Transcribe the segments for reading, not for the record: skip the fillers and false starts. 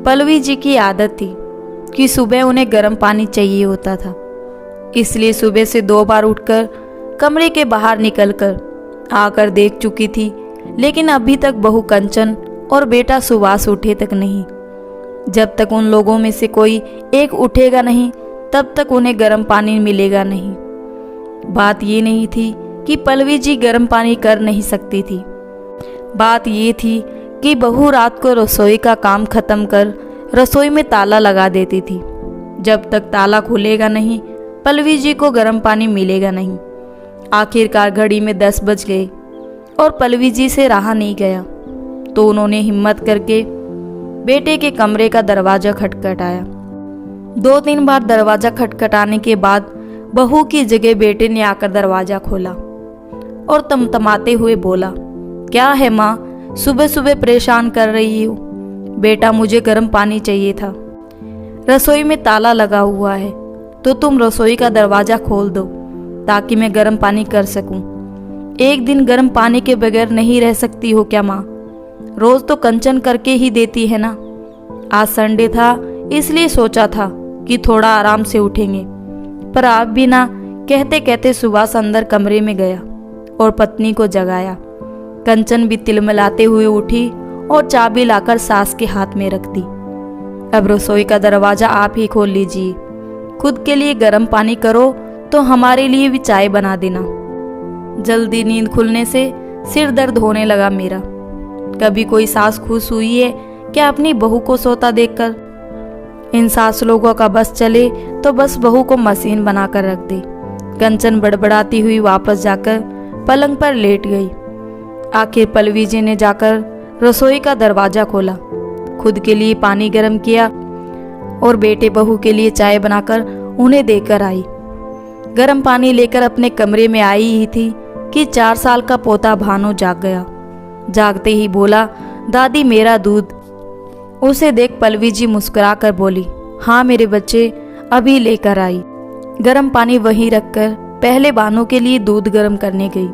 पल्लवी जी की आदत थी कि सुबह उन्हें गर्म पानी चाहिए होता था, इसलिए सुबह से 2 बार उठकर कमरे के बाहर निकलकर आकर देख चुकी थी, लेकिन अभी तक बहू कंचन और बेटा सुभाष उठे तक नहीं। जब तक उन लोगों में से कोई एक उठेगा नहीं, तब तक उन्हें गर्म पानी मिलेगा नहीं। बात ये नहीं थी कि पल्लवी जी गर्म पानी कर नहीं सकती थी, बात ये थी कि बहू रात को रसोई का काम खत्म कर रसोई में ताला लगा देती थी। जब तक ताला खुलेगा नहीं, पल्लवी जी को गर्म पानी मिलेगा नहीं। आखिरकार घड़ी में 10 बज गए और पल्लवी जी से रहा नहीं गया, तो उन्होंने हिम्मत करके बेटे के कमरे का दरवाज़ा खटखटाया। 2-3 बार दरवाज़ा खटखटाने के बाद बहू की जगह बेटे ने आकर दरवाज़ा खोला और तमतमाते हुए बोला, क्या है माँ, सुबह सुबह परेशान कर रही हो? बेटा, मुझे गर्म पानी चाहिए था। रसोई में ताला लगा हुआ है, तो तुम रसोई का दरवाज़ा खोल दो ताकि मैं गर्म पानी कर सकूं। एक दिन गर्म पानी के बगैर नहीं रह सकती हो क्या माँ? रोज़ तो कंचन करके ही देती है ना। आज संडे था, इसलिए सोचा था कि थोड़ा आराम से उठेंगे, पर आप भी ना। कहते कहते सुभाष अंदर कमरे में गया और पत्नी को जगाया। कंचन भी तिलमिलाते हुए उठी और चाबी लाकर सास के हाथ में रख दी। अब रसोई का दरवाज़ा आप ही खोल लीजिए। खुद के लिए गर्म पानी करो तो हमारे लिए भी चाय बना देना। जल्दी नींद खुलने से सिर दर्द होने लगा मेरा। कभी कोई सास खुश हुई है क्या अपनी बहू को सोता देखकर? इन सास लोगों का बस चले तो बस बहू को मशीन बनाकर रख दे। कंचन बड़बड़ाती हुई वापस जाकर पलंग पर लेट गई। आखिर पल्लवी जी ने जाकर रसोई का दरवाज़ा खोला, खुद के लिए पानी गर्म किया और बेटे बहू के लिए चाय बनाकर उन्हें देकर आई। गर्म पानी लेकर अपने कमरे में आई ही थी कि 4 साल का पोता भानु जाग गया। जागते ही बोला, दादी मेरा दूध। उसे देख पल्लवी जी मुस्कुरा कर बोली, हाँ मेरे बच्चे, अभी लेकर आई। गर्म पानी वहीं रखकर पहले भानु के लिए दूध गर्म करने गई।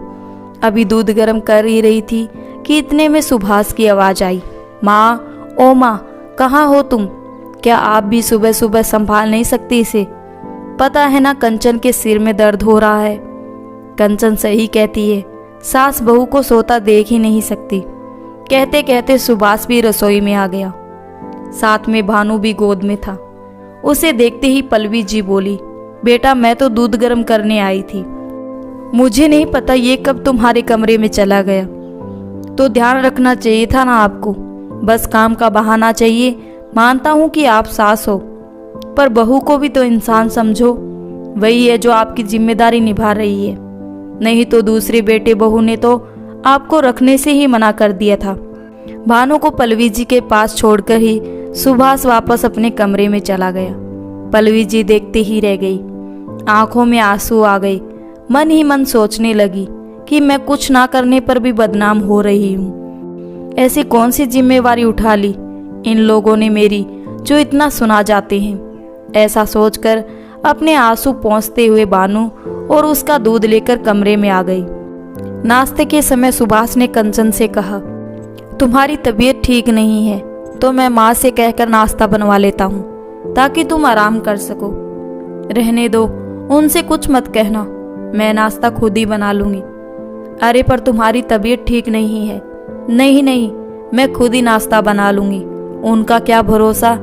अभी दूध गर्म कर ही रही थी कि इतने में सुभाष की आवाज़ आई, माँ, ओ माँ, कहाँ हो तुम? क्या आप भी सुबह सुबह संभाल नहीं सकती इसे? पता है ना कंचन के सिर में दर्द हो रहा है। कंचन सही कहती है, सास बहू को सोता देख ही नहीं सकती। कहते कहते सुभाष भी रसोई में आ गया, साथ में भानु भी गोद में था। उसे देखते ही पल्लवी जी बोली, बेटा मैं तो दूध गर्म करने आई थी, मुझे नहीं पता ये कब तुम्हारे कमरे में चला गया। तो ध्यान रखना चाहिए था ना आपको, बस काम का बहाना चाहिए। मानता हूँ कि आप सास हो, पर बहू को भी तो इंसान समझो। वही है जो आपकी जिम्मेदारी निभा रही है, नहीं तो दूसरे बेटे बहू ने तो आपको रखने से ही मना कर दिया था। भानु को पल्लवी जी के पास छोड़कर ही सुभाष वापस अपने कमरे में चला गया। पल्लवी जी देखते ही रह गई, आंखों में आंसू आ गए। मन ही मन सोचने लगी कि मैं कुछ ना करने पर भी बदनाम हो रही हूँ। ऐसी कौन सी जिम्मेवारी उठा ली इन लोगों ने मेरी, जो इतना सुना जाते हैं। ऐसा सोचकर अपने आंसू पोंछते हुए भानु और उसका दूध लेकर कमरे में आ गई। नाश्ते के समय सुभाष ने कंचन से कहा, तुम्हारी तबीयत ठीक नहीं है तो मैं माँ से कहकर नाश्ता बनवा लेता हूँ ताकि तुम आराम कर सको। रहने दो, उनसे कुछ मत कहना, मैं नाश्ता खुद ही बना लूँगी। अरे पर तुम्हारी तबीयत ठीक नहीं है। नहीं नहीं, मैं खुद ही नाश्ता बना लूँगी। उनका क्या भरोसा,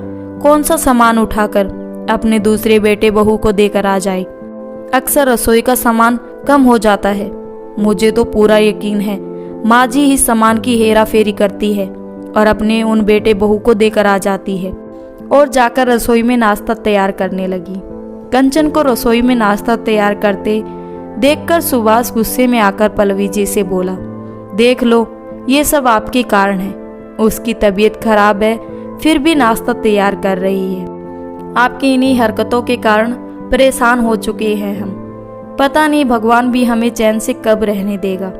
कौन सा सामान उठाकर अपने दूसरे बेटे बहू को देकर आ जाए। अक्सर रसोई का सामान कम हो जाता है। मुझे तो पूरा यकीन है माँ जी ही सामान की हेरा फेरी करती है और अपने उन बेटे बहू को देकर आ जाती है। और जाकर रसोई में नाश्ता तैयार करने लगी। कंचन को रसोई में नाश्ता तैयार करते देखकर सुभाष गुस्से में आकर पल्लवी जी से बोला, देख लो ये सब आपके कारण है। उसकी तबीयत खराब है फिर भी नाश्ता तैयार कर रही है। आपकी इन्हीं हरकतों के कारण परेशान हो चुके हैं हम। पता नहीं भगवान भी हमें चैन से कब रहने देगा।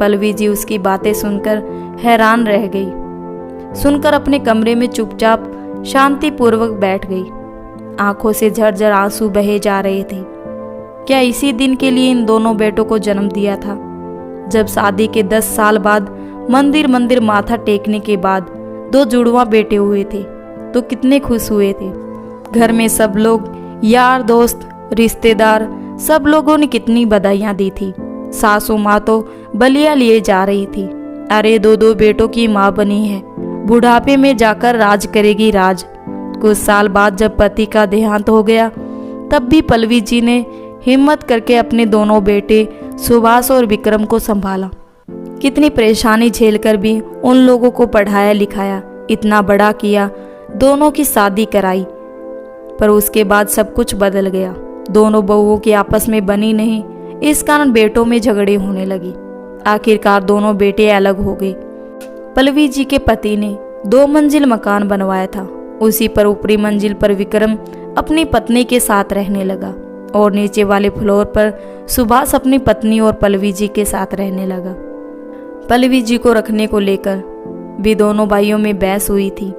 पल्लवी जी उसकी बातें सुनकर हैरान रह गई। सुनकर अपने कमरे में चुपचाप शांतिपूर्वक बैठ गई। आंखों से झरझर आंसू बहे जा रहे थे। क्या इसी दिन के लिए इन दोनों बेटों को जन्म दिया था? जब शादी के 10 साल बाद मंदिर मंदिर माथा टेकने के बाद 2 जुड़वा बेटे हुए थे, तो कितने खुश हुए थे। घर में सब लोग, यार दोस्त, रिश्तेदार, सब लोगों ने कितनी बधाइयाँ दी थी। सासू माँ तो बलिया लिए जा रही थी। अरे 2 बेटों की माँ बनी है, बुढ़ापे में जाकर राज करेगी राज। कुछ साल बाद जब पति का देहांत हो गया, तब भी पल्लवी जी ने हिम्मत करके अपने दोनों बेटे सुभाष और विक्रम को संभाला। कितनी परेशानी झेलकर भी उन लोगों को पढ़ाया लिखाया, इतना बड़ा किया, दोनों की शादी कराई। पर उसके बाद सब कुछ बदल गया। दोनों बहुओं की आपस में बनी नहीं, इस कारण बेटों में झगड़े होने लगे। आखिरकार दोनों बेटे अलग हो गए। पल्लवी जी के पति ने 2 मंजिल मकान बनवाया था। उसी पर ऊपरी मंजिल पर विक्रम अपनी पत्नी के साथ रहने लगा और नीचे वाले फ्लोर पर सुभाष अपनी पत्नी और पल्लवी जी के साथ रहने लगा। पल्लवी जी को रखने को लेकर भी दोनों भाइयों में बहस हुई थी।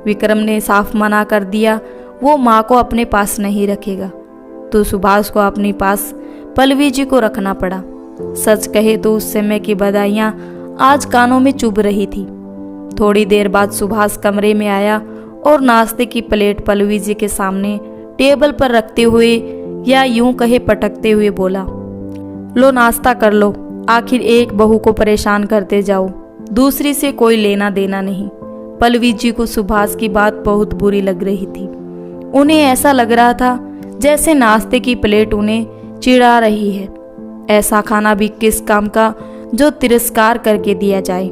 विक्रम ने साफ मना कर दिया, वो माँ को अपने पास नहीं रखेगा, तो सुभाष को अपने पास पल्लवी जी को रखना पड़ा। सच कहे तो उस समय की बधाइयाँ आज कानों में चुभ रही थी। थोड़ी देर बाद सुभाष कमरे में आया और नाश्ते की प्लेट पल्लवी जी के सामने टेबल पर रखते हुए, या यूं कहे पटकते हुए बोला, लो नाश्ता कर लो। आखिर एक बहू को परेशान करते जाओ, दूसरी से कोई लेना देना नहीं। पल्लवी जी को सुभाष की बात बहुत बुरी लग रही थी। उन्हें ऐसा लग रहा था जैसे नाश्ते की प्लेट उन्हें चिढ़ा रही है। ऐसा खाना भी किस काम का जो तिरस्कार करके दिया जाए।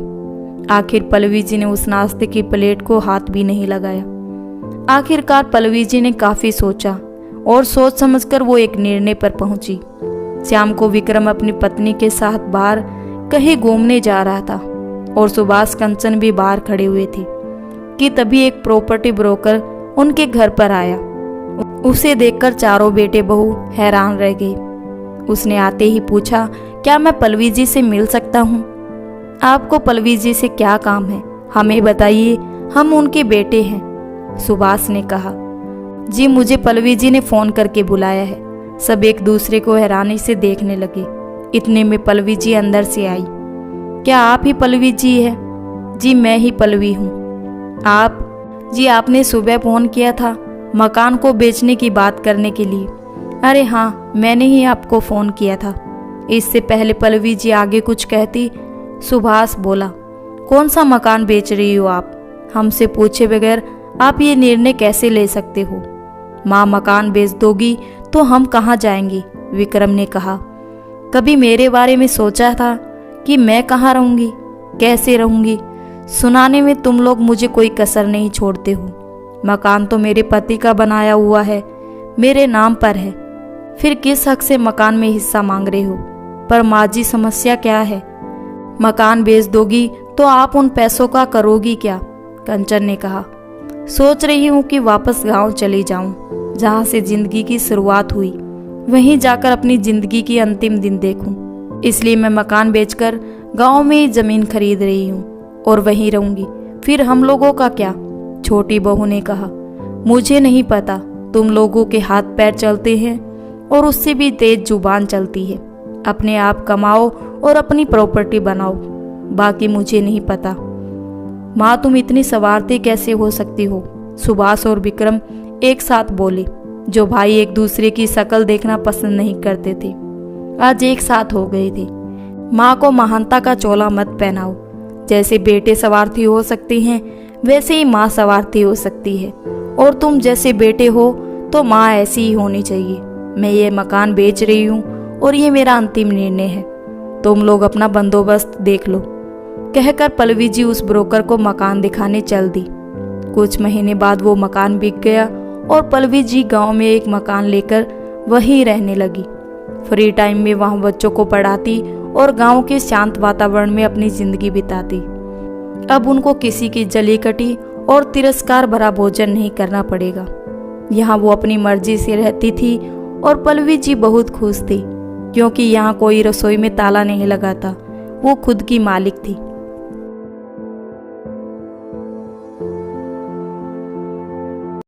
आखिर पल्लवी जी ने उस नाश्ते की प्लेट को हाथ भी नहीं लगाया। आखिरकार पल्लवी जी ने काफी सोचा और सोच समझकर वो एक निर्णय पर पहुंची। शाम को विक्रम अपनी पत्नी के साथ बाहर कहीं घूमने जा रहा था और सुभाष कंचन भी बाहर खड़े हुए थे कि तभी एक प्रॉपर्टी ब्रोकर उनके घर पर आया। उसे देखकर चारों बेटे बहू हैरान रह गए। उसने आते ही पूछा, क्या मैं पल्लवी जी से मिल सकता हूँ? आपको पल्लवी जी से क्या काम है, हमें बताइए, हम उनके बेटे हैं। सुभाष ने कहा, जी मुझे पल्लवी जी ने फोन करके बुलाया है। सब एक दूसरे को हैरानी से देखने लगे। इतने में पल्लवी जी अंदर से आई। क्या आप ही पल्लवी जी है? जी मैं ही पल्लवी हूँ। आप? जी आपने सुबह फोन किया था मकान को बेचने की बात करने के लिए। अरे हाँ, मैंने ही आपको फोन किया था। इससे पहले पल्लवी जी आगे कुछ कहती, सुभाष बोला, कौन सा मकान बेच रही हो आप? हमसे पूछे बगैर आप ये निर्णय कैसे ले सकते हो? माँ मकान बेच दोगी तो हम कहाँ जाएंगे? विक्रम ने कहा। कभी मेरे बारे में सोचा था कि मैं कहाँ रहूंगी, कैसे रहूंगी? सुनाने में तुम लोग मुझे कोई कसर नहीं छोड़ते हो। मकान तो मेरे पति का बनाया हुआ है, मेरे नाम पर है, फिर किस हक से मकान में हिस्सा मांग रहे हो? पर माँ जी समस्या क्या है? मकान बेच दोगी तो आप उन पैसों का करोगी क्या? कंचन ने कहा। सोच रही हूँ कि वापस गांव चली जाऊं, जहाँ से जिंदगी की शुरुआत हुई, वहीं जाकर अपनी जिंदगी की अंतिम दिन देखूं। इसलिए मैं मकान बेचकर गांव में ही जमीन खरीद रही हूँ और वहीं रहूंगी। फिर हम लोगों का क्या? छोटी बहू ने कहा। मुझे नहीं पता, तुम लोगों के हाथ पैर चलते हैं और उससे भी तेज जुबान चलती है। अपने आप कमाओ और अपनी प्रॉपर्टी बनाओ, बाकी मुझे नहीं पता। माँ तुम इतनी सवारती कैसे हो सकती हो? सुभाष और विक्रम एक साथ बोले। जो भाई एक दूसरे की शक्ल देखना पसंद नहीं करते थे, आज एक साथ हो गए थे। माँ को महानता का चोला मत पहनाओ। जैसे बेटे सवार्थी हो सकते हैं, वैसे ही माँ सवार्थी हो सकती है, और तुम जैसे बेटे हो तो माँ ऐसी ही होनी चाहिए। मैं ये मकान बेच रही हूँ और ये मेरा अंतिम निर्णय है। तुम लोग अपना बंदोबस्त देख लो। कहकर पल्लवी जी उस ब्रोकर को मकान दिखाने चल दी। कुछ महीने बाद वो मकान बिक गया और पल्लवी जी गांव में एक मकान लेकर वहीं रहने लगी। फ्री टाइम में वहां बच्चों को पढ़ाती और गांव के शांत वातावरण में अपनी जिंदगी बिताती। अब उनको किसी की जली कटी और तिरस्कार भरा भोजन नहीं करना पड़ेगा। यहाँ वो अपनी मर्जी से रहती थी और पल्लवी जी बहुत खुश थी, क्योंकि यहाँ कोई रसोई में ताला नहीं लगाता। वो खुद की मालिक थी।